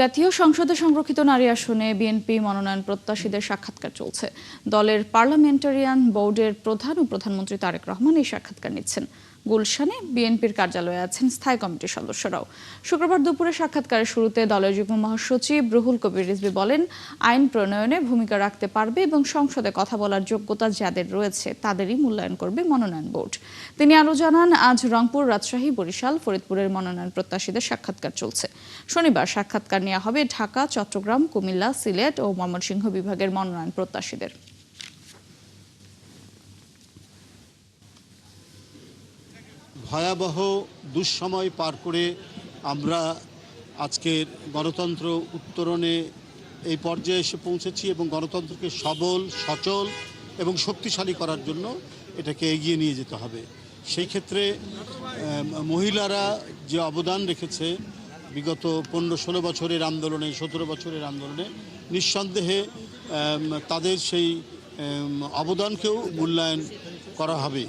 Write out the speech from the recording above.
জাতীয় সংসদে সংরক্ষিত নারী আসনে বিএনপি মনোনয়ন প্রত্যাশীদের সাক্ষাৎকার চলছে। দলের পার্লামেন্টারিয়ান বোর্ডের প্রধান ও প্রধানমন্ত্রী তারেক রহমান এই সাক্ষাৎকার নিচ্ছেন। গুলশানে বিএনপির কার্যালয়ে আছেন স্থায়ী কমিটির সদস্যরাও। শুক্রবার দুপুরে সাক্ষাৎকারের শুরুতে দলের যুগ্ম মহাসচিব রুহুল কবির রিজভী বলেন, আইন প্রণয়নে ভূমিকা রাখতে পারবে এবং সংসদে কথা বলার যোগ্যতা যাদের রয়েছে তাদেরই মূল্যায়ন করবে মনোনয়ন বোর্ড। তিনি আরও জানান, আজ রংপুর, রাজশাহী, বরিশাল, ফরিদপুরের মনোনয়ন প্রত্যাশীদের সাক্ষাৎকার চলছে। শনিবার সাক্ষাৎকার নেওয়া হবে ঢাকা, চট্টগ্রাম, কুমিল্লা, সিলেট ও ময়মনসিংহ বিভাগের মনোনয়ন প্রত্যাশীদের। ভয়াবহ দুঃসময় পার করে আমরা আজকের গণতন্ত্র উত্তরণে এই পর্যায়ে এসে পৌঁছেছি এবং গণতন্ত্রকে সবল, সচল এবং শক্তিশালী করার জন্য এটাকে এগিয়ে নিয়ে যেতে হবে। সেই ক্ষেত্রে মহিলারা যে অবদান রেখেছে বিগত 15-16 বছরের আন্দোলনে, 17 বছরের আন্দোলনে, নিঃসন্দেহে তাদের সেই অবদানকেও মূল্যায়ন করা হবে।